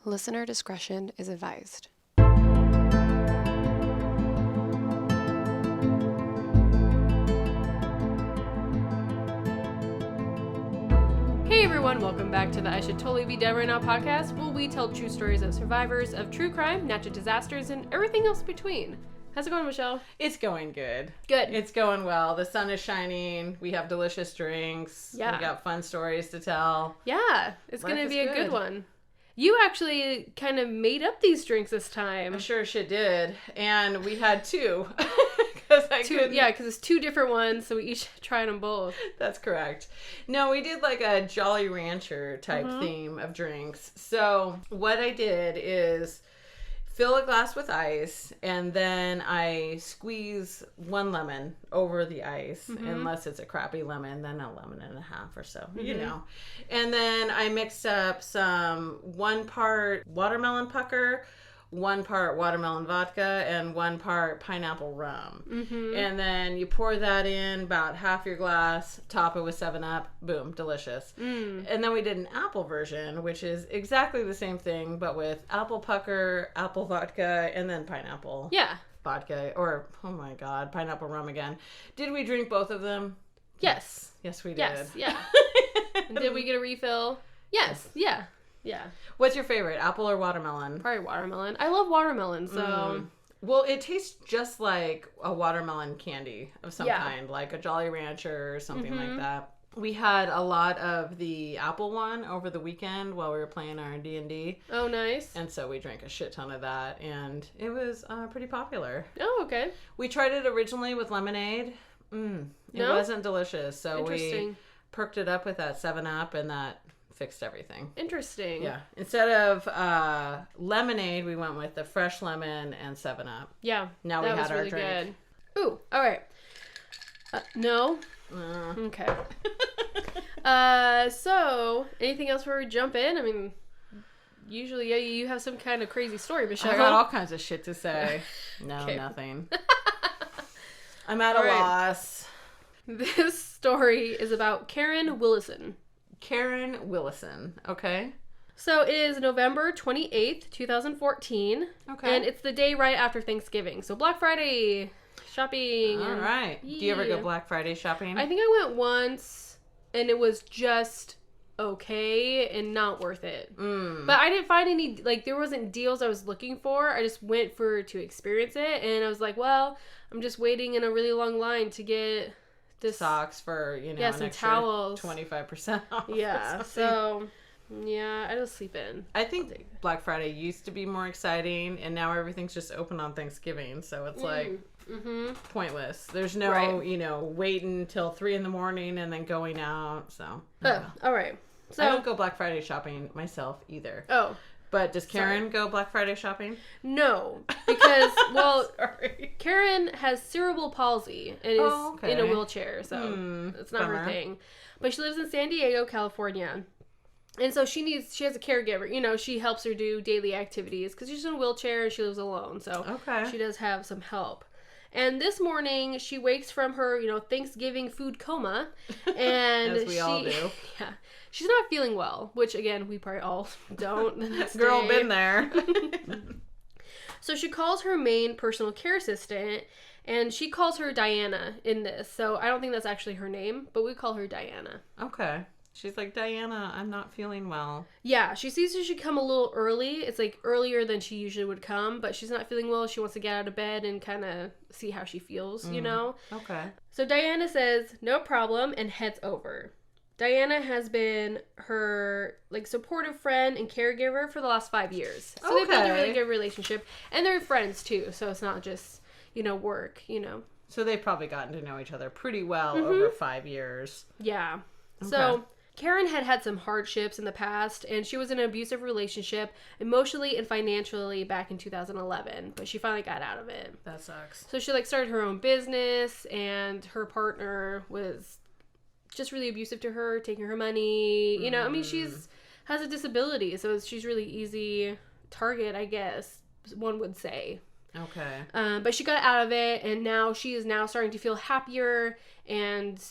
Listener discretion is advised. Hey everyone, welcome back to the I Should Totally Be Dead Right Now podcast, where we tell true stories of survivors of true crime, natural disasters, and everything else between. How's it going, Michelle? It's going good. Good. It's going well. The sun is shining. We have delicious drinks. Yeah. We got fun stories to tell. Yeah, it's going to be a good one. You actually kind of made up these drinks this time. I sure shit did. And we had two. Because it's two different ones, so we each tried them both. That's correct. No, we did like a Jolly Rancher type theme of drinks. So what I did is fill a glass with ice, and then I squeeze one lemon over the ice, unless it's a crappy lemon, then a lemon and a half or so, you know. And then I mixed up some 1 part watermelon pucker, 1 part watermelon vodka, and 1 part pineapple rum. And then you pour that in about half your glass, top it with 7-Up, boom, delicious. And then we did an apple version, which is exactly the same thing, but with apple pucker, apple vodka, and then pineapple. Yeah. Vodka, or, oh my god, pineapple rum again. Did we drink both of them? Yes. Yes, we did. Yes, yeah. And did we get a refill? Yes, yeah. Yeah. What's your favorite, apple or watermelon? Probably watermelon. I love watermelon, so... Well, it tastes just like a watermelon candy of some kind, like a Jolly Rancher or something like that. We had a lot of the apple one over the weekend while we were playing our D&D. Oh, nice. And so we drank a shit ton of that, and it was pretty popular. Oh, okay. We tried it originally with lemonade. It wasn't delicious, so we perked it up with that 7-Up, and that fixed everything. Interesting. Yeah. Instead of lemonade, we went with the fresh lemon and 7-Up. Yeah. Now we had our drink. Good. Ooh, all right. No? Okay. So, anything else before we jump in? I mean, usually you have some kind of crazy story, Michelle. I got all kinds of shit to say. No, nothing. I'm at a loss. This story is about Karen Willison. Karen Willison, okay. So it is November 28th, 2014. Okay. And it's the day right after Thanksgiving. So Black Friday shopping. All right. Yeah. Do you ever go Black Friday shopping? I think I went once, and it was just okay and not worth it. But I didn't find any, like, there wasn't deals I was looking for. I just went to experience it, and I was like, well, I'm just waiting in a really long line to get this socks for, an some extra towels. 25% off. Yeah, so yeah, I just sleep in. I think Black Friday used to be more exciting, and now everything's just open on Thanksgiving, so it's like pointless. There's no, waiting till 3 a.m. and then going out, so. All right. So I don't go Black Friday shopping myself either. Oh. But does Karen go Black Friday shopping? No, because, Karen has cerebral palsy and is in a wheelchair, so it's not her thing. But she lives in San Diego, California. And so she has a caregiver. She helps her do daily activities because she's in a wheelchair and she lives alone. So she does have some help. And this morning, she wakes from her, Thanksgiving food coma. And as we all do. Yeah. She's not feeling well, which, again, we probably all don't the next Girl, day. been there. So she calls her main personal care assistant, and she calls her Diana in this. So I don't think that's actually her name, but we call her Diana. Okay. She's like, Diana, I'm not feeling well. Yeah, she sees she should come a little early. It's like earlier than she usually would come, but she's not feeling well. She wants to get out of bed and kind of see how she feels, Okay. So Diana says, no problem, and heads over. Diana has been her, supportive friend and caregiver for the last 5 years. So they've built a really good relationship. And they're friends, too, so it's not just, work, So they've probably gotten to know each other pretty well over 5 years. Yeah. Okay. So Karen had some hardships in the past, and she was in an abusive relationship emotionally and financially back in 2011, but she finally got out of it. That sucks. So she started her own business, and her partner was just really abusive to her, taking her money. She's has a disability, so she's really easy target, I guess one would say. Okay. But she got out of it, and now she is starting to feel happier, and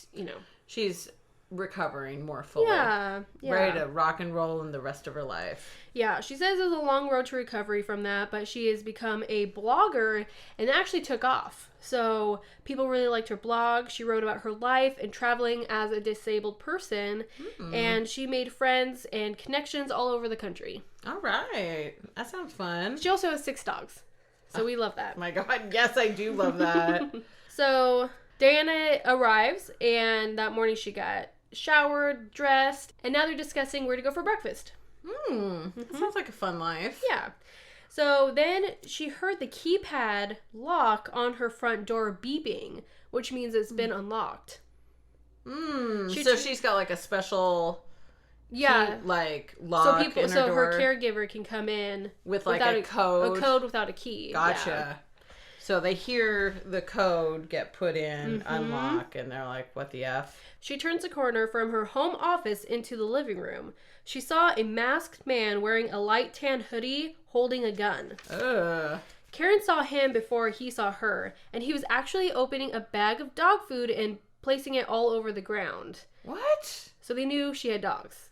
she's recovering more fully. Yeah. Ready to rock and roll in the rest of her life. Yeah, she says it was a long road to recovery from that, but she has become a blogger and actually took off. So people really liked her blog. She wrote about her life and traveling as a disabled person, and she made friends and connections all over the country. All right. That sounds fun. She also has 6 dogs, so we love that. Oh my God. Yes, I do love that. So Diana arrives, and that morning she got showered, dressed, and now they're discussing where to go for breakfast. That sounds like a fun life. Yeah. So then she heard the keypad lock on her front door beeping, which means it's been unlocked. So she's got like a special key, like lock in her door. Her caregiver can come in with like a code. A code without a key. Gotcha. Yeah. So they hear the code get put in, unlock, and they're like, what the F? She turns a corner from her home office into the living room. She saw a masked man wearing a light tan hoodie holding a gun. Ugh. Karen saw him before he saw her, and he was actually opening a bag of dog food and placing it all over the ground. What? So they knew she had dogs.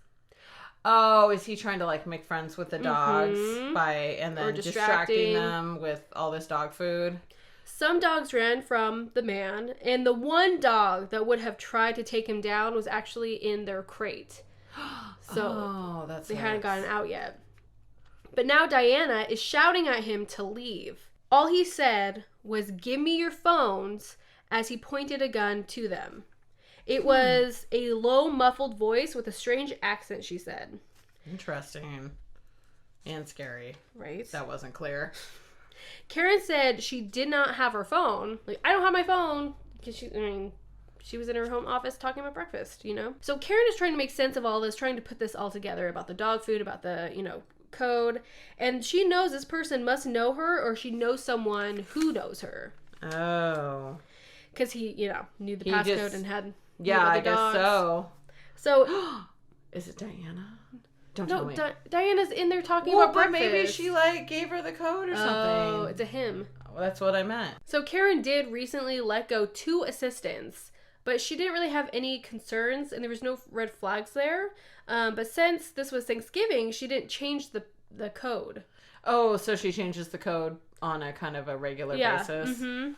Oh, is he trying to like make friends with the dogs and then distracting them with all this dog food? Some dogs ran from the man, and the one dog that would have tried to take him down was actually in their crate. So they hadn't gotten out yet. But now Diana is shouting at him to leave. All he said was, "Give me your phones," as he pointed a gun to them. It was a low, muffled voice with a strange accent, she said. Interesting. And scary. Right? That wasn't clear. Karen said she did not have her phone. Like, I don't have my phone. Because she was in her home office talking about breakfast, you know? So Karen is trying to make sense of all this, trying to put this all together about the dog food, about the, code. And she knows this person must know her, or she knows someone who knows her. Oh. Because he, knew the passcode and had... Yeah, I guess so. So... Is it Diana? Don't tell me. Diana's in there talking about breakfast. Maybe she, gave her the code or something. Oh, it's a him. Well, that's what I meant. So Karen did recently let go 2 assistants, but she didn't really have any concerns, and there was no red flags there. But since this was Thanksgiving, she didn't change the code. Oh, so she changes the code on a kind of a regular basis. Mm-hmm.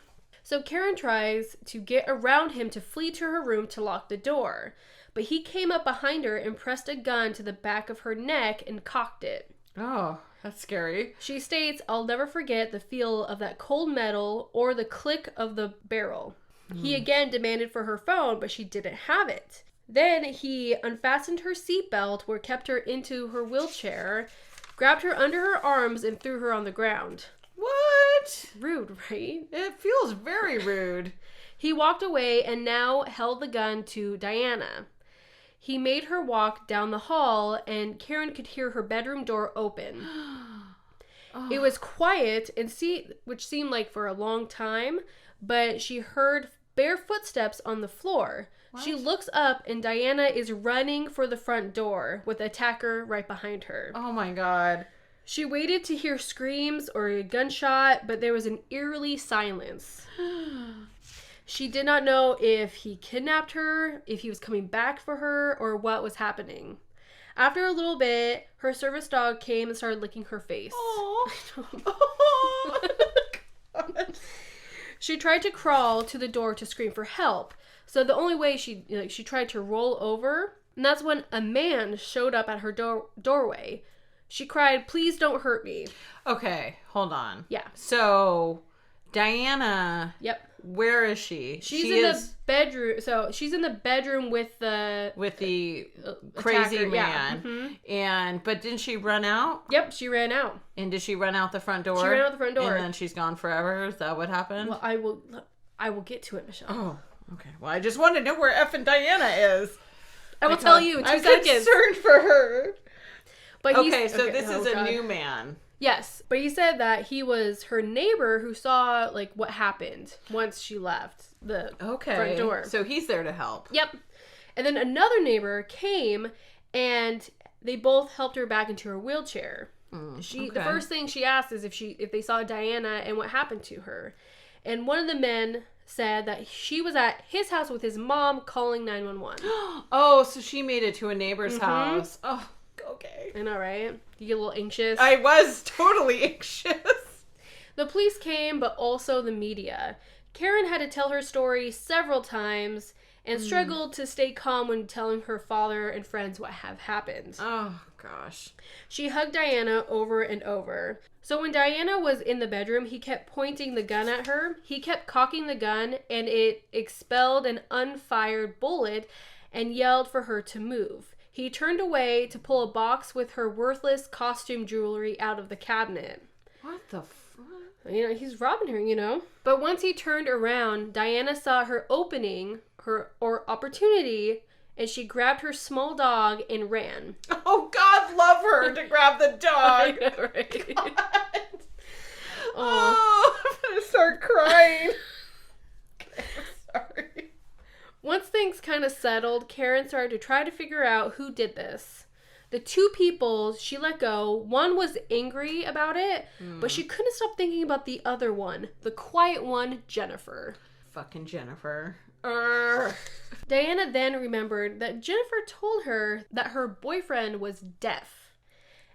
So Karen tries to get around him to flee to her room to lock the door. But he came up behind her and pressed a gun to the back of her neck and cocked it. Oh, that's scary. She states, "I'll never forget the feel of that cold metal or the click of the barrel." He again demanded for her phone, but she didn't have it. Then he unfastened her seatbelt, where kept her into her wheelchair, grabbed her under her arms, and threw her on the ground. What? Rude, right? It feels very rude. He walked away and now held the gun to Diana. He made her walk down the hall, and Karen could hear her bedroom door open. It was quiet, which seemed like for a long time, but she heard bare footsteps on the floor. What? She looks up, and Diana is running for the front door with the attacker right behind her. Oh my God. She waited to hear screams or a gunshot, but there was an eerie silence. She did not know if he kidnapped her, if he was coming back for her, or what was happening. After a little bit, her service dog came and started licking her face. She tried to crawl to the door to scream for help. So the only way she tried to roll over, and that's when a man showed up at her doorway. She cried, "Please don't hurt me." Okay, hold on. Yeah. So, Diana. Yep. Where is she? She's in the bedroom. So she's in the bedroom with the crazy attacker, man. Yeah. But didn't she run out? Yep, she ran out. And did she run out the front door? She ran out the front door. And then she's gone forever? Is that what happened? Well, I will get to it, Michelle. Oh, okay. Well, I just want to know where effing Diana is. I will tell you in 2 seconds. I'm concerned for her. But this is a new man. Yes, but he said that he was her neighbor who saw what happened once she left the front door. So he's there to help. Yep. And then another neighbor came, and they both helped her back into her wheelchair. The first thing she asked is if they saw Diana and what happened to her. And one of the men said that she was at his house with his mom calling 911. Oh, so she made it to a neighbor's house. Oh, okay. I know, right? You get a little anxious. I was totally anxious. The police came, but also the media. Karen had to tell her story several times and struggled to stay calm when telling her father and friends what had happened. Oh, gosh. She hugged Diana over and over. So when Diana was in the bedroom, he kept pointing the gun at her. He kept cocking the gun, and it expelled an unfired bullet and yelled for her to move. He turned away to pull a box with her worthless costume jewelry out of the cabinet. What the fuck? You know, he's robbing her, you know. But once he turned around, Diana saw her opening, her opportunity, and she grabbed her small dog and ran. Oh, God, love her to grab the dog. I know, right? God. Oh, I'm going to start crying. Okay, I'm sorry. Once things kind of settled, Karen started to try to figure out who did this. The two people she let go, one was angry about it, but she couldn't stop thinking about the other one, the quiet one, Jennifer. Fucking Jennifer. Diana then remembered that Jennifer told her that her boyfriend was deaf.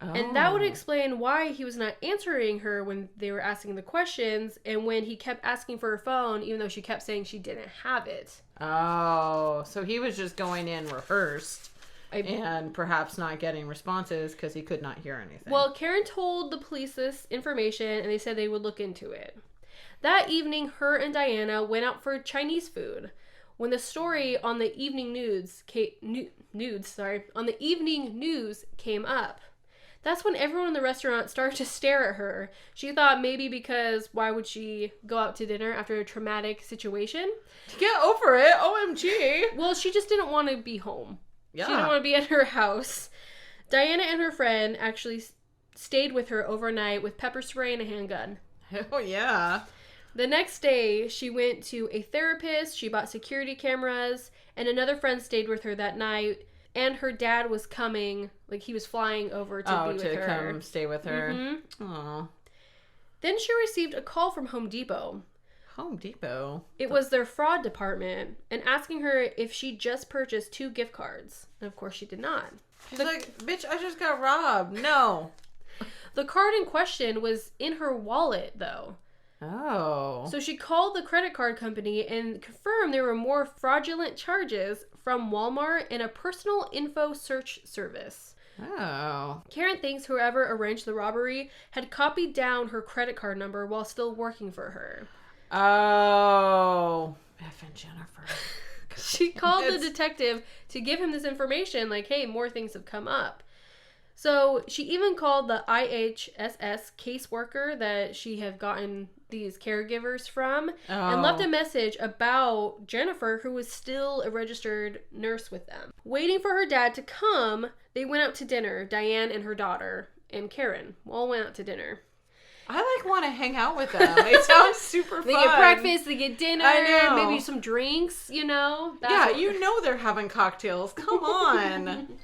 Oh. And that would explain why he was not answering her when they were asking the questions, and when he kept asking for her phone, even though she kept saying she didn't have it. Oh, so he was just going in rehearsed. And perhaps not getting responses because he could not hear anything. Well, Karen told the police this information, and they said they would look into it. That evening, her and Diana went out for Chinese food. When the story on the evening news came up, that's when everyone in the restaurant started to stare at her. She thought maybe because why would she go out to dinner after a traumatic situation? Get over it, OMG. Well, she just didn't want to be home. Yeah. She didn't want to be at her house. Diana and her friend actually stayed with her overnight with pepper spray and a handgun. Oh, yeah. The next day, she went to a therapist, she bought security cameras, and another friend stayed with her that night, and her dad was coming, like he was flying over to be with her. Oh, to come stay with her. Mm-hmm. Aww. Then she received a call from Home Depot. Home Depot? It was their fraud department, and asking her if she just purchased 2 gift cards. And of course she did not. She's like, bitch, I just got robbed. No. The card in question was in her wallet, though. Oh. So she called the credit card company and confirmed there were more fraudulent charges from Walmart and a personal info search service. Oh. Karen thinks whoever arranged the robbery had copied down her credit card number while still working for her. Oh. Effing Jennifer. She called the detective to give him this information, like, hey, more things have come up. So she even called the IHSS caseworker that she had gotten these caregivers from and left a message about Jennifer, who was still a registered nurse with them. Waiting for her dad to come, they went out to dinner. Diane and her daughter and Karen all went out to dinner. I want to hang out with them. It sounds super fun. They get breakfast, they get dinner, I know. maybe some drinks, you know? You know they're having cocktails. Come on.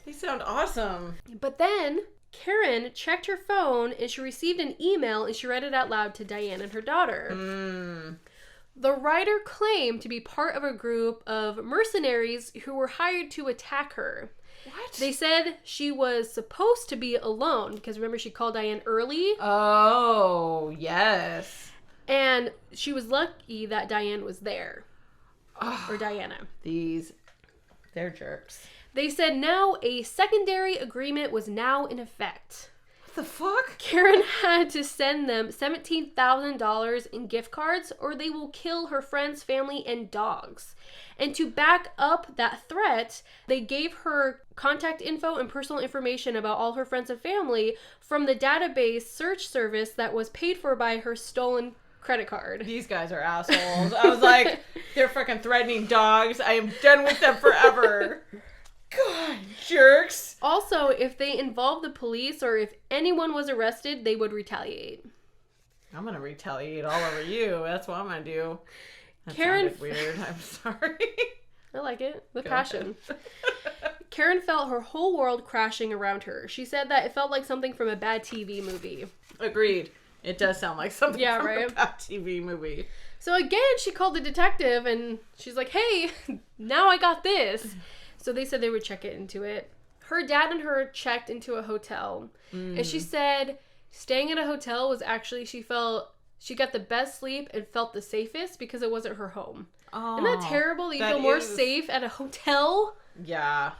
They sound awesome. But then Karen checked her phone and she received an email and she read it out loud to Diane and her daughter. The writer claimed to be part of a group of mercenaries who were hired to attack her. What? They said she was supposed to be alone because remember she called Diane early? Oh, yes. And she was lucky that Diane was there. Or Diana. They're jerks. They said now a secondary agreement was now in effect. What the fuck? Karen had to send them $17,000 in gift cards or they will kill her friends, family, and dogs. And to back up that threat, they gave her contact info and personal information about all her friends and family from the database search service that was paid for by her stolen credit card. These guys are assholes. I was like, they're fucking threatening dogs. I am done with them forever. God, jerks. Also, if they involved the police or if anyone was arrested, they would retaliate. I'm going to retaliate all over you. That's what I'm going to do. That Karen, sounded weird. I'm sorry. I like it. With passion. Karen felt her whole world crashing around her. She said that it felt like something from a bad TV movie. Agreed. It does sound like something from a bad TV movie. So again, she called the detective and she's like, hey, now I got this. So they said they would check into it. Her dad and her checked into a hotel. And she said staying at a hotel was actually, she got the best sleep and felt the safest because it wasn't her home. Oh, isn't that terrible that you feel more safe at a hotel? Yeah.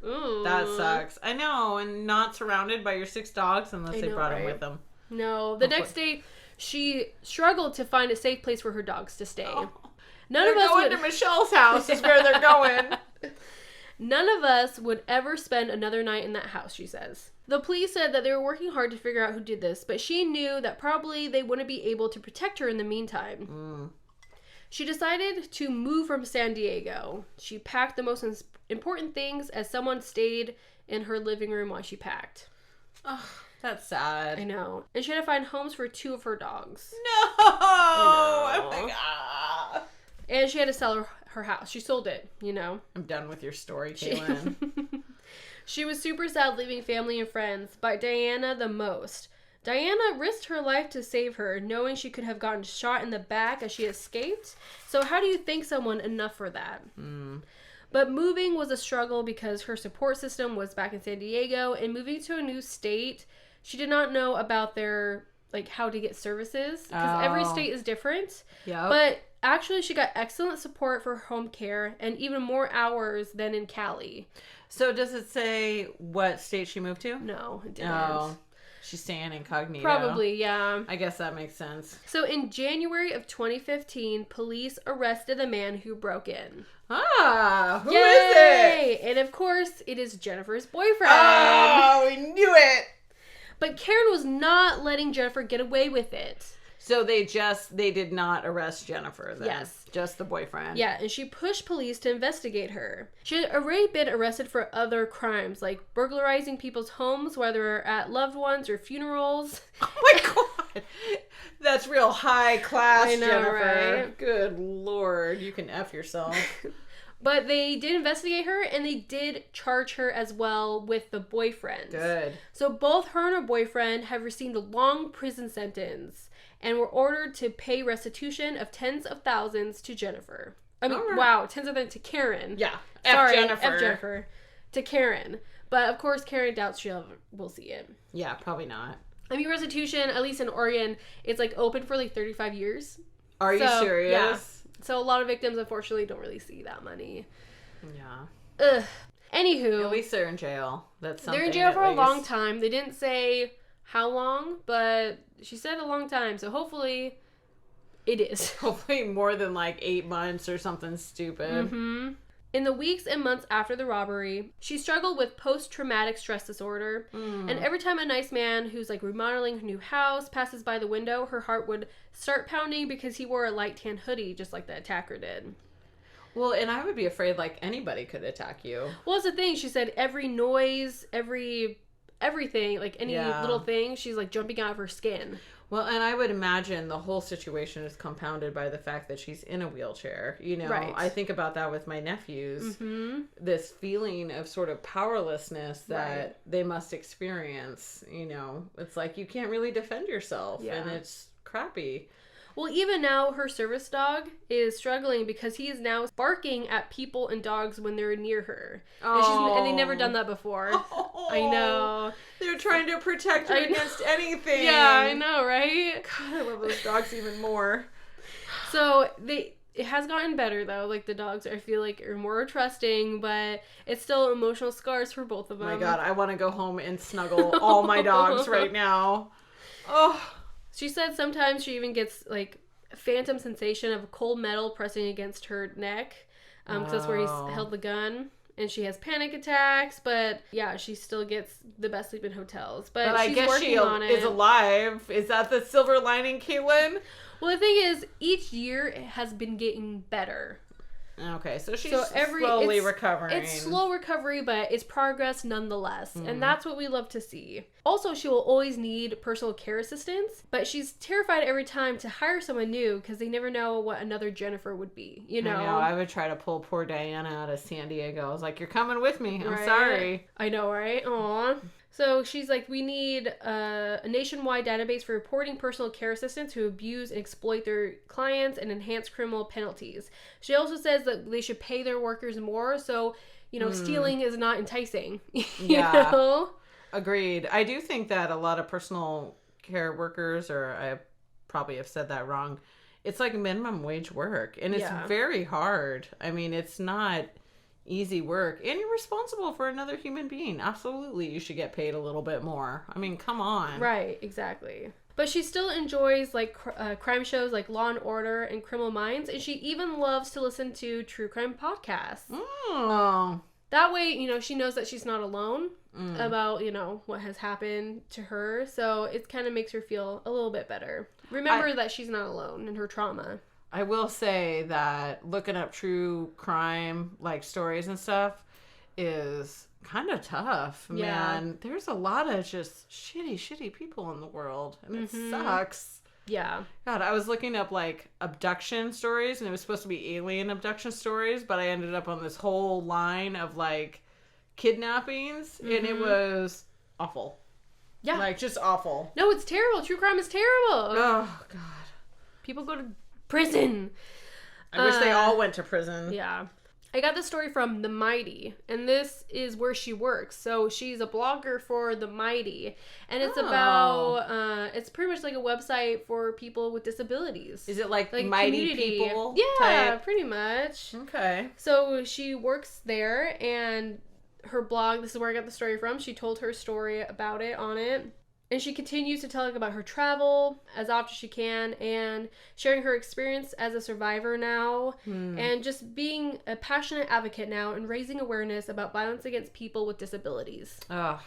Ooh. That sucks. I know. And not surrounded by your 6 dogs unless they brought them with them. No. The next day, she struggled to find a safe place for her dogs to stay. Oh. They're going to Michelle's house is where they're going. None of us would ever spend another night in that house, she says. The police said that they were working hard to figure out who did this, but she knew that probably they wouldn't be able to protect her in the meantime. She decided to move from San Diego. She packed the most important things as someone stayed in her living room while she packed. Oh, that's sad. I know. And she had to find homes for 2 of her dogs. No! Oh my God. And she had to sell her house. She sold it, you know. I'm done with your story, Kaylin. She was super sad leaving family and friends, but Diana the most. Diana risked her life to save her, knowing she could have gotten shot in the back as she escaped. So how do you thank someone enough for that? But moving was a struggle because her support system was back in San Diego, and moving to a new state, she did not know about their, like, how to get services, because every state is different. Yeah. But actually, she got excellent support for home care and even more hours than in Cali. So does it say what state she moved to? No, it didn't. Oh. She's staying incognito. Probably, yeah. I guess that makes sense. So in January of 2015, police arrested the man who broke in. Ah, who is it? And of course, it is Jennifer's boyfriend. Oh, we knew it. But Karen was not letting Jennifer get away with it. So they did not arrest Jennifer then? Yes. Just the boyfriend. Yeah, and she pushed police to investigate her. She had already been arrested for other crimes, like burglarizing people's homes, whether at loved ones or funerals. Oh my God. That's real high class, I know, Jennifer. Right? Good Lord. You can F yourself. But they did investigate her, and they did charge her as well with the boyfriend. Good. So both her and her boyfriend have received a long prison sentence and were ordered to pay restitution of tens of thousands to Jennifer. I mean, wow, tens of thousands to Karen. Yeah. F Jennifer. To Karen. But, of course, Karen doubts we'll see it. Yeah, probably not. I mean, restitution, at least in Oregon, it's, like, open for, like, 35 years. Are you serious? Yeah. So a lot of victims, unfortunately, don't really see that money. Yeah. Ugh. Anywho. At least they're in jail. That's something. They're in jail for a long time. They didn't say how long, but she said a long time. So hopefully it is. Hopefully more than like 8 months or something stupid. Mm-hmm. In the weeks and months after the robbery, she struggled with post-traumatic stress disorder. And every time a nice man who's like remodeling her new house passes by the window, her heart would start pounding because he wore a light tan hoodie just like the attacker did. Well, and I would be afraid like anybody could attack you. Well, that's the thing. She said every noise, everything, like any little thing, she's like jumping out of her skin. Well, and I would imagine the whole situation is compounded by the fact that she's in a wheelchair. You know, right. I think about that with my nephews. Mm-hmm. This feeling of sort of powerlessness that they must experience. You know, it's like you can't really defend yourself, and it's crappy. Well, even now, her service dog is struggling because he is now barking at people and dogs when they're near her. Oh. And they've never done that before. Oh. I know. They're trying to protect her against anything. Yeah, I know, right? God, I love those dogs even more. So, it has gotten better, though. Like, the dogs, I feel like, are more trusting, but it's still emotional scars for both of them. Oh my God, I want to go home and snuggle all my dogs right now. Oh. She said sometimes she even gets, like, a phantom sensation of cold metal pressing against her neck. Because that's where he's held the gun. And she has panic attacks. But, yeah, she still gets the best sleep in hotels. But I she's guess working on it. Is alive. Is that the silver lining, Caitlin? Well, the thing is, each year it has been getting better. Okay, so she's slowly recovering. It's slow recovery, but it's progress nonetheless. And that's what we love to see. Also, she will always need personal care assistance, but she's terrified every time to hire someone new because they never know what another Jennifer would be, you know? I would try to pull poor Diana out of San Diego. I was like, you're coming with me. I'm sorry. I know, right? Aw. So she's like, we need a nationwide database for reporting personal care assistants who abuse and exploit their clients and enhance criminal penalties. She also says that they should pay their workers more, so, stealing is not enticing. you know? Agreed. I do think that a lot of personal care workers, or I probably have said that wrong, it's like minimum wage work, and it's very hard. I mean, it's not easy work, and you're responsible for another human being. Absolutely, you should get paid a little bit more. I mean, come on. Right, exactly. But she still enjoys like crime shows like Law and Order and Criminal Minds, and she even loves to listen to true crime podcasts. That way, she knows that she's not alone about, what has happened to her. So it kind of makes her feel a little bit better. Remember that she's not alone in her trauma. I will say that looking up true crime, like stories and stuff, is kind of tough, man. There's a lot of just shitty people in the world, and it sucks. Yeah. God, I was looking up like abduction stories, and it was supposed to be alien abduction stories, but I ended up on this whole line of like kidnappings, and it was awful. Yeah. Like, just awful. No, it's terrible. True crime is terrible. Oh, God. People go to prison. I wish they all went to prison. Yeah. I got this story from The Mighty, and this is where she works. So she's a blogger for The Mighty, and it's about, it's pretty much like a website for people with disabilities. Is it like Mighty community. People? Yeah, type? Pretty much. Okay. So she works there, and her blog, this is where I got the story from. She told her story about it on it. And she continues to tell about her travel as often as she can, and sharing her experience as a survivor now, and just being a passionate advocate now and raising awareness about violence against people with disabilities. Oh,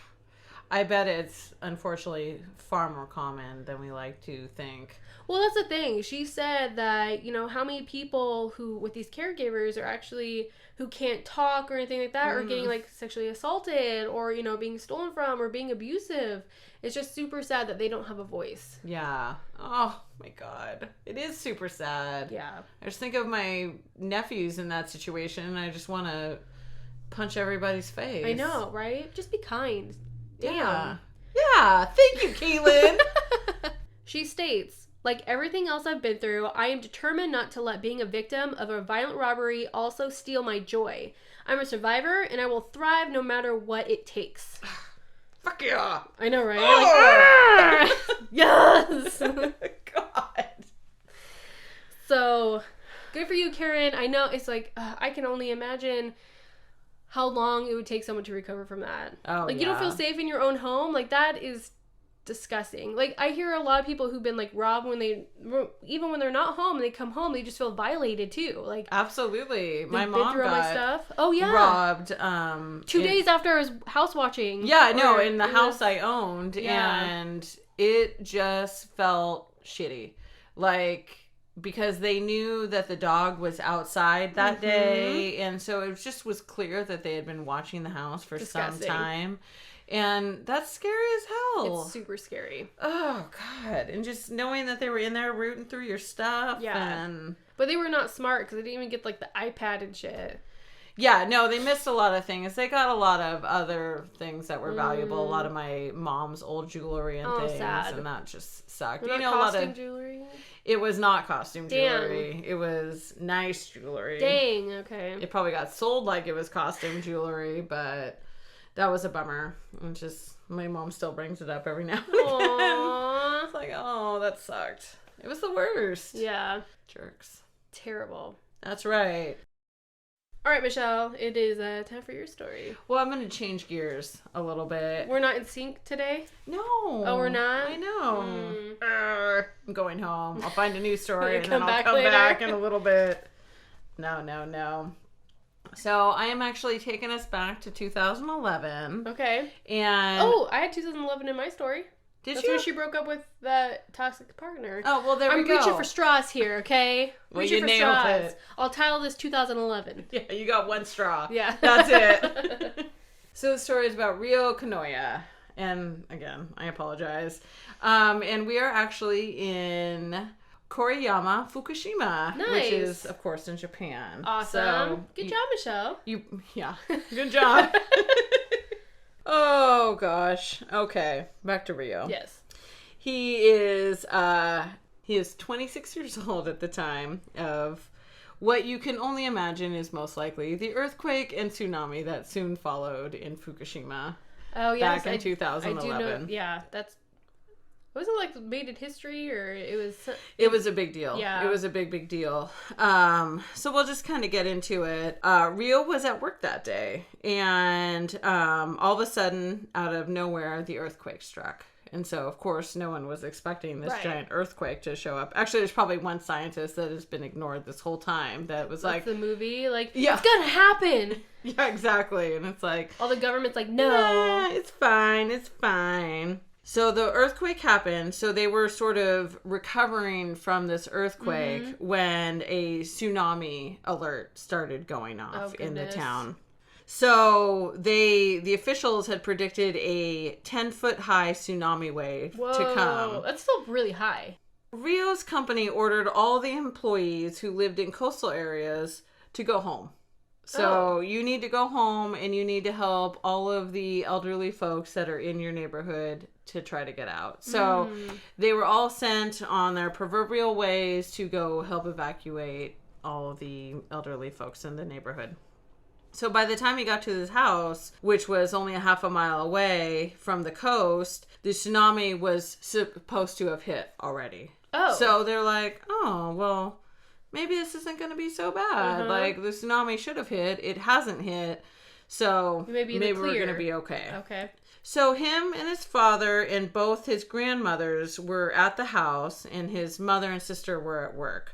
I bet it's unfortunately far more common than we like to think. Well, that's the thing. She said that, how many people who, with these caregivers, are actually, who can't talk or anything like that, or getting, like, sexually assaulted, or, being stolen from, or being abusive. It's just super sad that they don't have a voice. Yeah. Oh, my God. It is super sad. Yeah. I just think of my nephews in that situation, and I just want to punch everybody's face. I know, right? Just be kind. Damn. Yeah. Yeah. Thank you, Keelan. She states, like everything else I've been through, I am determined not to let being a victim of a violent robbery also steal my joy. I'm a survivor, and I will thrive no matter what it takes. Fuck yeah. I know, right? Oh! Like, yes! God. So, good for you, Karen. I know it's like, I can only imagine how long it would take someone to recover from that. Oh, like, you don't feel safe in your own home? Like, that is disgusting. Like, I hear a lot of people who've been like robbed even when they're not home, they come home, they just feel violated too. Like, absolutely. My mom through got all my stuff. Oh yeah, robbed 2 days after I was house watching. Yeah, no, in the house I owned, and it just felt shitty. Like, because they knew that the dog was outside that day, and so it just was clear that they had been watching the house for some time. And that's scary as hell. It's super scary. Oh, God. And just knowing that they were in there rooting through your stuff. Yeah. But they were not smart because they didn't even get, like, the iPad and shit. Yeah, no, they missed a lot of things. They got a lot of other things that were valuable. A lot of my mom's old jewelry and things. Sad. And that just sucked. Not costume jewelry? It was not costume jewelry. It was nice jewelry. Dang, okay. It probably got sold like it was costume jewelry, but that was a bummer. It's just, my mom still brings it up every now and again. It's like, oh, that sucked. It was the worst. Yeah. Jerks. Terrible. That's right. All right, Michelle, it is time for your story. Well, I'm going to change gears a little bit. We're not in sync today? No. Oh, we're not? I know. I'm going home. I'll find a new story and then I'll come later. back in a little bit. No. So I am actually taking us back to 2011. Okay. And I had 2011 in my story. That's when she broke up with that toxic partner. Oh, well, there we go. I'm reaching for straws here, okay? Well, you nailed it. I'll title this 2011. Yeah, you got one straw. Yeah. That's it. So the story is about Ryo Kanouya. And again, I apologize. And we are actually in Koriyama, Fukushima, which is, of course, in Japan. Awesome. So, good job, Michelle. Yeah, good job. Oh, gosh. Okay. Back to Ryo. Yes. He is 26 years old at the time of what you can only imagine is most likely the earthquake and tsunami that soon followed in Fukushima. Oh, yes. Back in 2011. I do know. Yeah, that's... Was it like made in history, or it was... It was a big deal. Yeah. It was a big deal. So we'll just kind of get into it. Ryo was at work that day, and all of a sudden, out of nowhere, the earthquake struck. And so, of course, no one was expecting this giant earthquake to show up. Actually, there's probably one scientist that has been ignored this whole time that was like... the movie? Like, yeah. It's gonna happen! Yeah, exactly. And it's like... All the government's like, no! It's fine. It's fine. So the earthquake happened. So they were sort of recovering from this earthquake when a tsunami alert started going off in the town. So the officials had predicted a 10-foot high tsunami wave to come. That's still really high. Ryo's company ordered all the employees who lived in coastal areas to go home. So you need to go home and you need to help all of the elderly folks that are in your neighborhood to try to get out. So they were all sent on their proverbial ways to go help evacuate all of the elderly folks in the neighborhood. So by the time he got to his house, which was only a half a mile away from the coast, the tsunami was supposed to have hit already. Oh. So they're like, oh, well... maybe this isn't going to be so bad. Like, the tsunami should have hit. It hasn't hit. So maybe we're going to be okay. Okay. So him and his father and both his grandmothers were at the house, and his mother and sister were at work.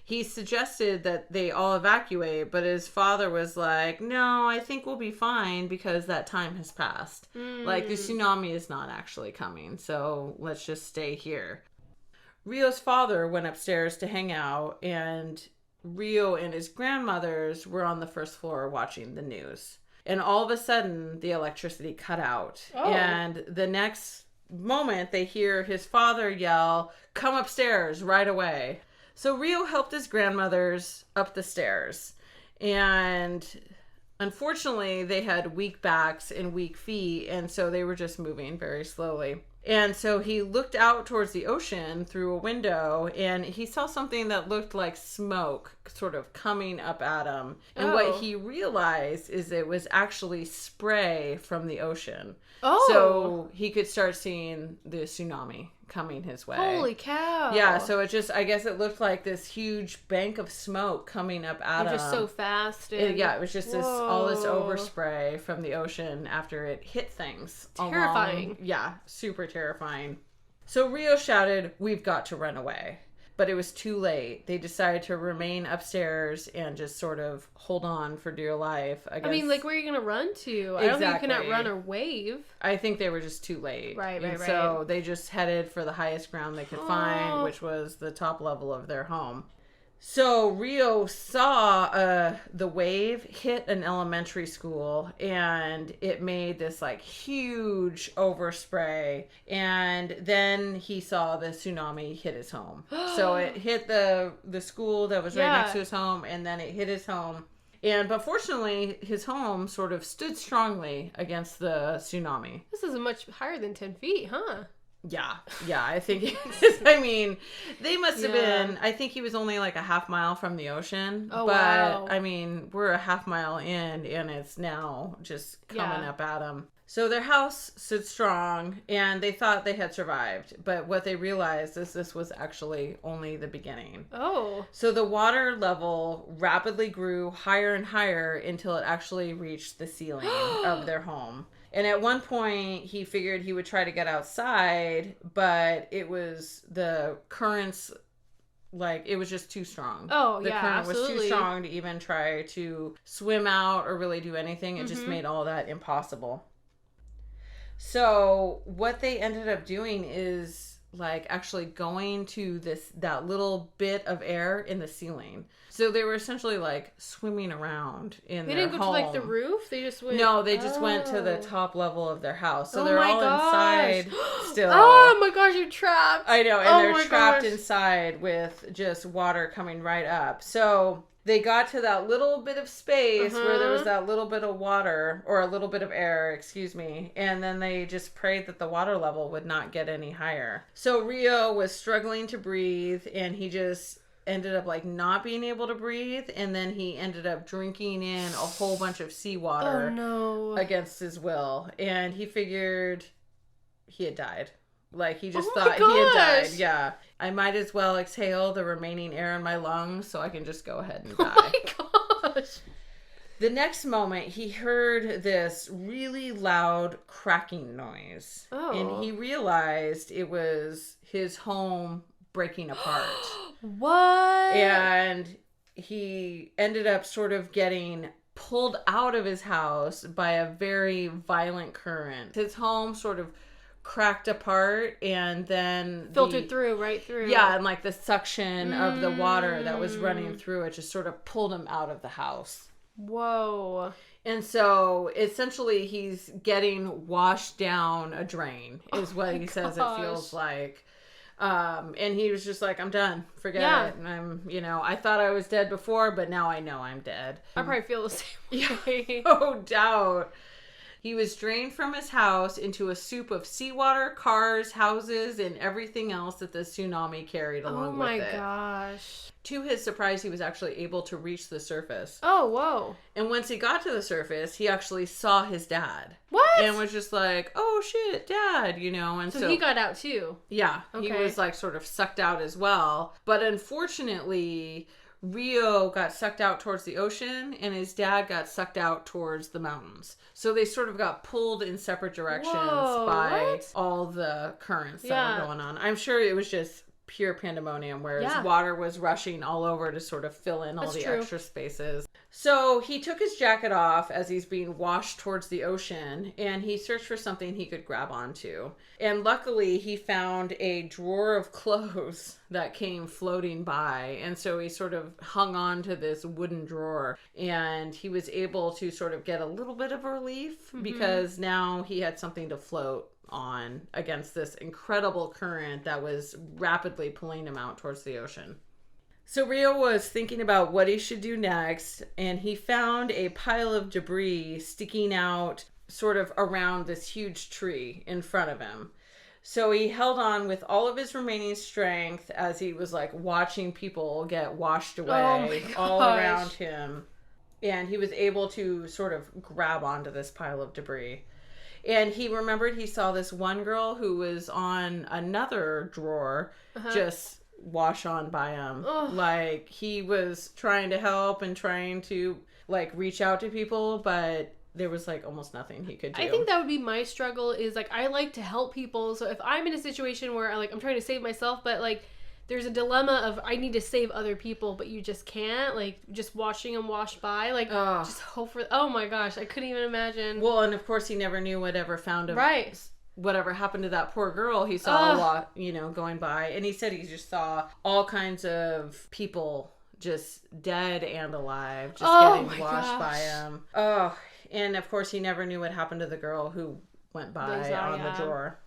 He suggested that they all evacuate, but his father was like, no, I think we'll be fine because that time has passed. Like, the tsunami is not actually coming, so let's just stay here. Ryo's father went upstairs to hang out, and Ryo and his grandmothers were on the first floor watching the news. And all of a sudden, the electricity cut out. And the next moment, they hear his father yell, come upstairs right away. So Ryo helped his grandmothers up the stairs. And unfortunately, they had weak backs and weak feet, and so they were just moving very slowly. And so he looked out towards the ocean through a window, and he saw something that looked like smoke sort of coming up at him. And what he realized is it was actually spray from the ocean. So he could start seeing the tsunami coming his way. Holy cow. Yeah, so I guess it looked like this huge bank of smoke coming up at him. Just so fast. It was just all this overspray from the ocean after it hit things. Terrifying. Super terrifying. So Ryo shouted, we've got to run away. But it was too late. They decided to remain upstairs and just sort of hold on for dear life. I mean, like, where are you going to run to? I don't think you cannot run or wave. I think they were just too late. Right. So they just headed for the highest ground they could find, which was the top level of their home. So Ryo saw the wave hit an elementary school, and it made this like huge overspray, and then he saw the tsunami hit his home. So it hit the school that was right next to his home, and then it hit his home. But fortunately, his home sort of stood strongly against the tsunami. This is much higher than 10 feet, huh? Yeah, I think, I mean, they must have been, I think he was only like a half mile from the ocean. But, wow. I mean, we're a half mile in, and it's now just coming up at him. So their house stood strong, and they thought they had survived. But what they realized is this was actually only the beginning. So the water level rapidly grew higher and higher until it actually reached the ceiling of their home. And at one point, he figured he would try to get outside, but it was the currents, like, it was just too strong. The current was too strong to even try to swim out or really do anything. It just made all that impossible. So what they ended up doing is, like, actually going to that little bit of air in the ceiling. So they were essentially like swimming around in their home. They didn't go to like the roof? They just went... No, they just went to the top level of their house. So they're all inside still. Oh my gosh, you're trapped. I know, and they're trapped inside with just water coming right up. So They got to that little bit of space where there was that little bit of water, or a little bit of air, excuse me, and then they just prayed that the water level would not get any higher. So Ryo was struggling to breathe, and he just ended up like not being able to breathe, and then he ended up drinking in a whole bunch of seawater against his will, and he figured he had died. Like, he just thought he had died. Yeah. I might as well exhale the remaining air in my lungs so I can just go ahead and die. Oh my gosh. The next moment, he heard this really loud cracking noise. Oh. And he realized it was his home breaking apart. What? And he ended up sort of getting pulled out of his house by a very violent current. His home sort of cracked apart, and then filtered right through. Yeah, and like the suction of the water that was running through it just sort of pulled him out of the house. Whoa. And so essentially he's getting washed down a drain is what he says it feels like. And he was just like, I'm done. Forget it. And I'm, I thought I was dead before, but now I know I'm dead. I probably feel the same way. No doubt. He was drained from his house into a soup of seawater, cars, houses, and everything else that the tsunami carried along with it. Oh my gosh. To his surprise, he was actually able to reach the surface. Oh, whoa. And once he got to the surface, he actually saw his dad. What? And was just like, oh shit, Dad, and so he got out too? Yeah. Okay. He was like sort of sucked out as well. But unfortunately, Ryo got sucked out towards the ocean, and his dad got sucked out towards the mountains. So they sort of got pulled in separate directions by all the currents that were going on. I'm sure it was just pure pandemonium, whereas water was rushing all over to sort of fill in all the extra spaces. So he took his jacket off as he's being washed towards the ocean, and he searched for something he could grab onto. And luckily, he found a drawer of clothes that came floating by. And so he sort of hung on to this wooden drawer, and he was able to sort of get a little bit of relief because now he had something to float on against this incredible current that was rapidly pulling him out towards the ocean. So Ryo was thinking about what he should do next, and he found a pile of debris sticking out sort of around this huge tree in front of him. So he held on with all of his remaining strength as he was like watching people get washed away all around him. And he was able to sort of grab onto this pile of debris. And he remembered he saw this one girl who was on another drawer just wash on by him. Like, he was trying to help and trying to like reach out to people, but there was like almost nothing he could do. I think that would be my struggle, is like, I like to help people. So if I'm in a situation where I'm trying to save myself, but like there's a dilemma of I need to save other people, but you just can't, like, just watching them wash by, like, just hope for, oh my gosh, I couldn't even imagine. Well, and of course he never knew whatever found him. Right. Whatever happened to that poor girl he saw a lot, going by. And he said he just saw all kinds of people just dead and alive, just getting washed by him. Oh, and of course he never knew what happened to the girl who went by on the drawer.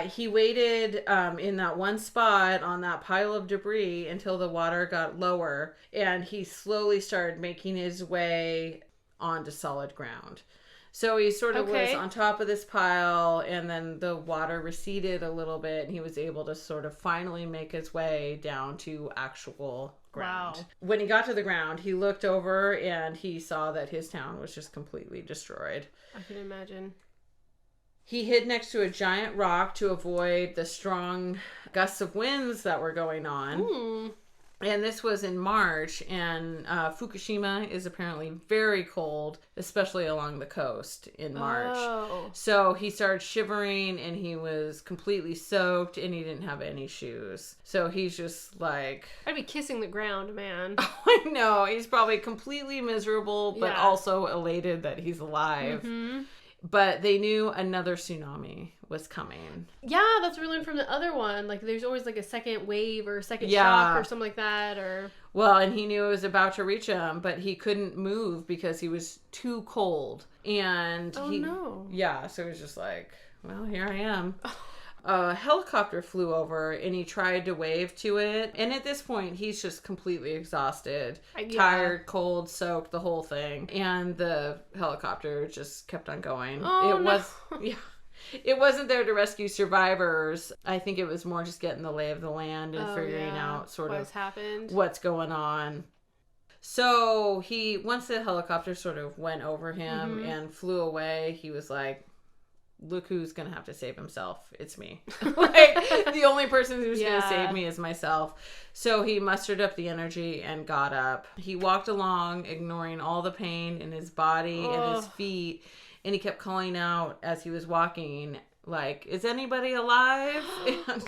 He waited in that one spot on that pile of debris until the water got lower, and he slowly started making his way onto solid ground. So he sort of was on top of this pile, and then the water receded a little bit, and he was able to sort of finally make his way down to actual ground. Wow. When he got to the ground, he looked over and he saw that his town was just completely destroyed. I can imagine. He hid next to a giant rock to avoid the strong gusts of winds that were going on. And this was in March, and Fukushima is apparently very cold, especially along the coast in March. So he started shivering, and he was completely soaked, and he didn't have any shoes. So he's just like... I'd be kissing the ground, man. Oh, I know. He's probably completely miserable, but also elated that he's alive. But they knew another tsunami was coming. Yeah, that's what we learned from the other one. Like, there's always like a second wave or a second shock or something like that. Or well, and he knew it was about to reach him, but he couldn't move because he was too cold. And yeah, so he was just like, well, here I am. a helicopter flew over and he tried to wave to it. And at this point, he's just completely exhausted, tired, cold, soaked, the whole thing. And the helicopter just kept on going. It wasn't there to rescue survivors. I think it was more just getting the lay of the land and figuring out sort of what's going on. So once the helicopter sort of went over him and flew away, he was like, look who's going to have to save himself. It's me. Like, the only person who's going to save me is myself. So he mustered up the energy and got up. He walked along, ignoring all the pain in his body and his feet. And he kept calling out as he was walking, like, is anybody alive? And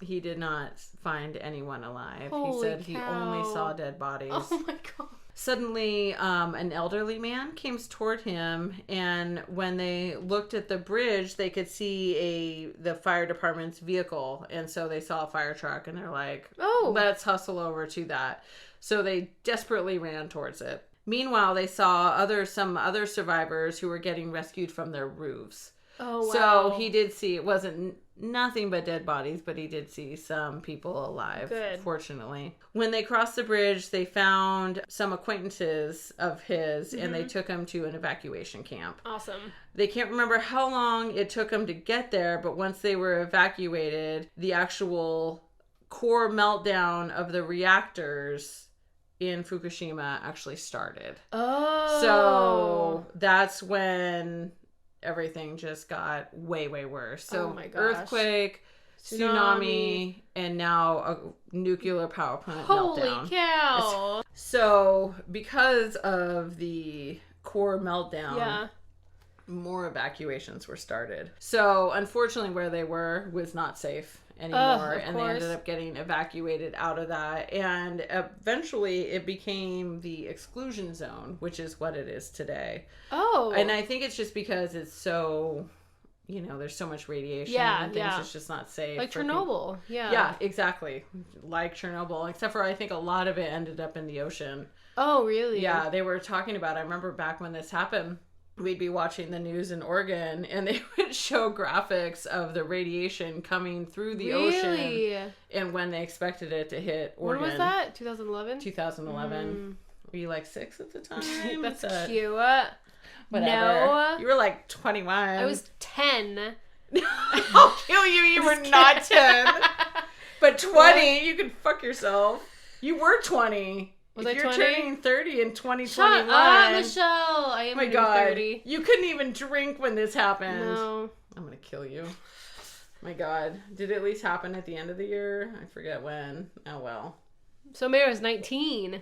he did not find anyone alive. He said he only saw dead bodies. Oh my God. Suddenly, an elderly man came toward him, and when they looked at the bridge, they could see the fire department's vehicle, and so they saw a fire truck, and they're like, let's hustle over to that. So they desperately ran towards it. Meanwhile, they saw some other survivors who were getting rescued from their roofs. Oh, wow. So he did see, it wasn't nothing but dead bodies, but he did see some people alive, fortunately. When they crossed the bridge, they found some acquaintances of his, and they took him to an evacuation camp. Awesome. They can't remember how long it took them to get there, but once they were evacuated, the actual core meltdown of the reactors in Fukushima actually started. So that's when everything just got way, way worse. So earthquake, tsunami, and now a nuclear power plant meltdown. Holy cow! So because of the core meltdown, more evacuations were started. So unfortunately where they were was not safe anymore, and they ended up getting evacuated out of that, and eventually it became the exclusion zone, which is what it is today. And I think it's just because it's so, there's so much radiation and things, it's just not safe. Like Chernobyl. Yeah, exactly. Like Chernobyl, except for I think a lot of it ended up in the ocean. Oh, really? Yeah, they were talking about, I remember back when this happened, we'd be watching the news in Oregon, and they would show graphics of the radiation coming through the ocean and when they expected it to hit Oregon. When was that? 2011? 2011. Were you like 6 at the time? That's cute. Whatever. No. You were like 21. I was 10. I'll kill you. You were not 10. But 20, you can fuck yourself. You were 20. Was if I you're 20? Turning 30 in 2021. Shut up, Michelle. I am 30. You couldn't even drink when this happened. No. I'm going to kill you. My God. Did it at least happen at the end of the year? I forget when. Oh, well. So Mary was 19.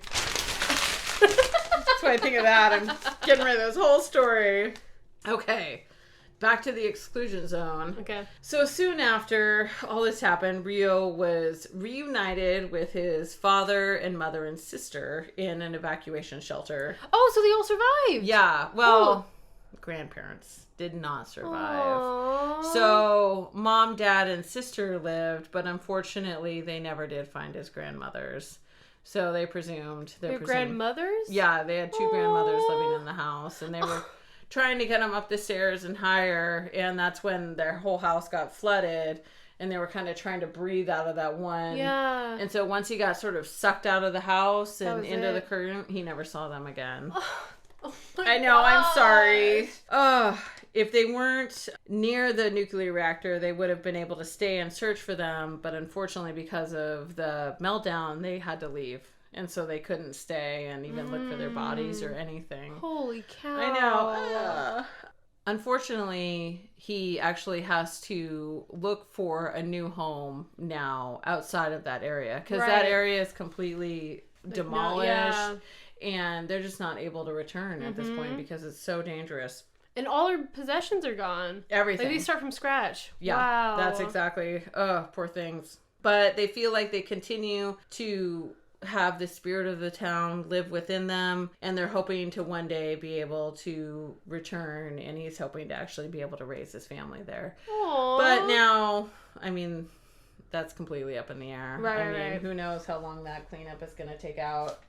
That's why I think of that. I'm getting rid of this whole story. Okay. Back to the exclusion zone. Okay. So soon after all this happened, Ryo was reunited with his father and mother and sister in an evacuation shelter. Oh, so they all survived. Yeah. Well, grandparents did not survive. Aww. So mom, dad, and sister lived, but unfortunately they never did find his grandmothers. So they presumed... Their grandmothers? Yeah, they had 2 grandmothers living in the house, and they were... trying to get them up the stairs and higher, and that's when their whole house got flooded, and they were kind of trying to breathe out of that one. Yeah. And so once he got sort of sucked out of the house and into the curtain, he never saw them again. Oh my I know, gosh. I'm sorry. If they weren't near the nuclear reactor, they would have been able to stay and search for them, but unfortunately because of the meltdown, they had to leave. And so they couldn't stay and even look for their bodies or anything. Holy cow. I know. Unfortunately, he actually has to look for a new home now outside of that area. Because that area is completely demolished. And they're just not able to return at this point because it's so dangerous. And all their possessions are gone. Everything. Like they start from scratch. Yeah, wow. That's exactly. Oh, poor things. But they feel like they continue to have the spirit of the town live within them, and they're hoping to one day be able to return, and he's hoping to actually be able to raise his family there. Aww. But now, I mean, that's completely up in the air. Right. Who knows how long that cleanup is going to take out,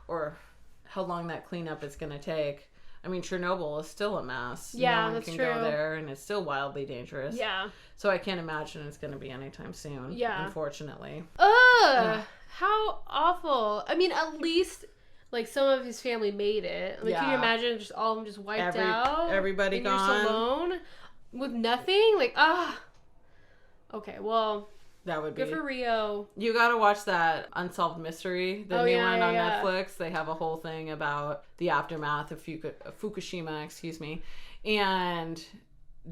or how long that cleanup is going to take. I mean, Chernobyl is still a mess. Yeah, no one that's can true. go there, and it's still wildly dangerous. Yeah. So I can't imagine it's going to be anytime soon. Yeah. Unfortunately. Ugh. How awful. I mean, at least, like, some of his family made it. Like, can you imagine just all of them just wiped out? Everybody and gone. You're just alone with nothing? Like, Okay, well, that would be good for Ryo. You gotta watch that Unsolved Mystery, the new one on Netflix. They have a whole thing about the aftermath of Fukushima, and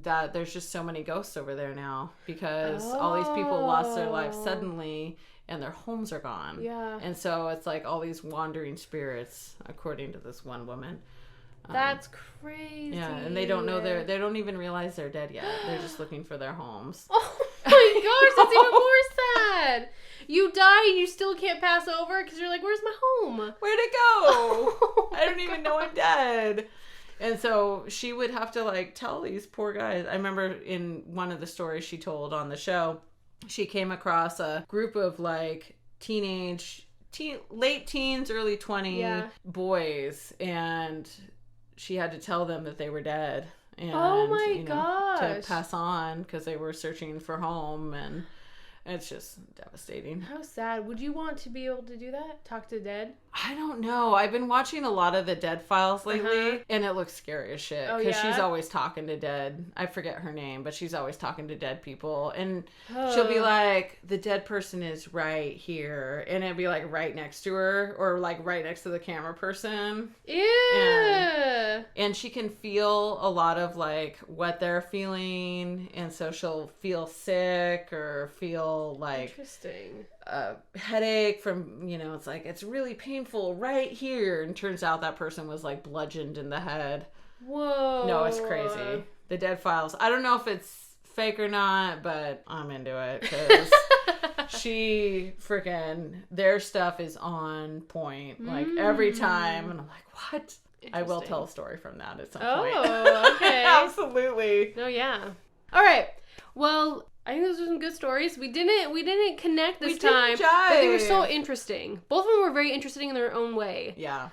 that there's just so many ghosts over there now because all these people lost their lives suddenly and their homes are gone. Yeah. And so it's like all these wandering spirits, according to this one woman. That's crazy. Yeah, and they don't know they don't even realize they're dead yet. They're just looking for their homes. Oh my gosh, that's even more sad. You die and you still can't pass over because you're like, where's my home? Where'd it go? Oh I don't even know I'm dead. And so she would have to like tell these poor guys. I remember in one of the stories she told on the show, she came across a group of like late teens, early 20 boys, and she had to tell them that they were dead. And, oh my gosh. To pass on because they were searching for home, and it's just devastating. How sad. Would you want to be able to do that? Talk to dead? I don't know. I've been watching a lot of the Dead Files lately, and it looks scary as shit. Because she's always talking to dead. I forget her name, but she's always talking to dead people. And she'll be like, the dead person is right here. And it'd be like right next to her, or like right next to the camera person. Ew. And she can feel a lot of like what they're feeling. And so she'll feel sick or feel like interesting. A headache from, it's like, it's really painful right here. And turns out that person was like bludgeoned in the head. Whoa. No, it's crazy. The Dead Files. I don't know if it's fake or not, but I'm into it because their stuff is on point. Like every time. And I'm like, what? I will tell a story from that at some point. Oh, okay. Absolutely. Oh, yeah. All right. Well, I think those were some good stories. We didn't connect this time, but they were so interesting. Both of them were very interesting in their own way. Yeah.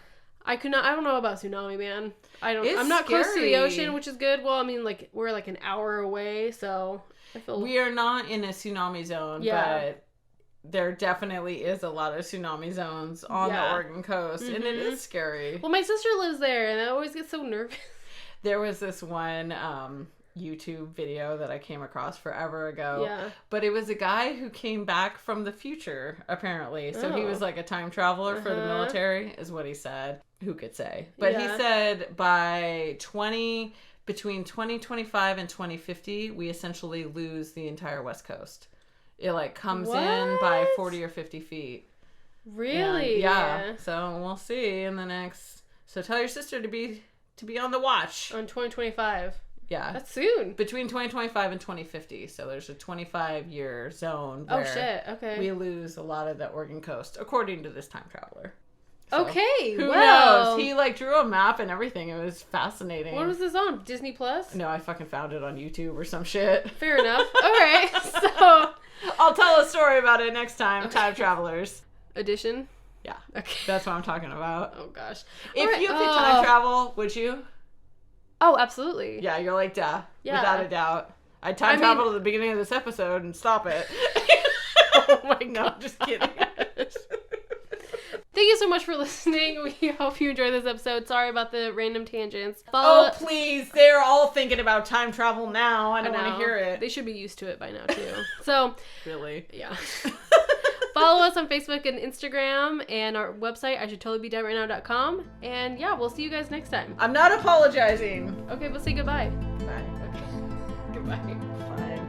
I don't know about tsunami, man. I'm not scary. close to the ocean, which is good. Well, I mean, like, we're like an hour away, so I feel we are not in a tsunami zone, but there definitely is a lot of tsunami zones on the Oregon coast, and it is scary. Well, my sister lives there, and I always get so nervous. There was this one YouTube video that I came across forever ago, but it was a guy who came back from the future, apparently. So he was like a time traveler for the military, is what he said. Who could say? But he said between 2025 and 2050, we essentially lose the entire West Coast. It like comes in by 40 or 50 feet. Really? And, yeah. So we'll see in the next. So tell your sister to be on the watch on 2025. Yeah. That's soon. Between 2025 and 2050. So there's a 25-year zone where we lose a lot of the Oregon coast, according to this time traveler. So, who knows? He like drew a map and everything. It was fascinating. What was this on? Disney Plus? No, I fucking found it on YouTube or some shit. Fair enough. All right. So I'll tell a story about it next time. Time Travelers edition. Yeah. Okay. That's what I'm talking about. Oh gosh. If you could time travel, would you? Oh, absolutely. Yeah, you're like, duh. Yeah. Without a doubt. I'd time travel to the beginning of this episode and stop it. Oh my god. No, just kidding. Thank you so much for listening. We hope you enjoyed this episode. Sorry about the random tangents. Oh, please. They're all thinking about time travel now. I don't want to hear it. They should be used to it by now, too. So, really? Yeah. Follow us on Facebook and Instagram and our website, IshouldTotallyBeDeadRightNow.com. And yeah, we'll see you guys next time. I'm not apologizing. Okay, but say goodbye. Bye. Okay. Goodbye. Bye.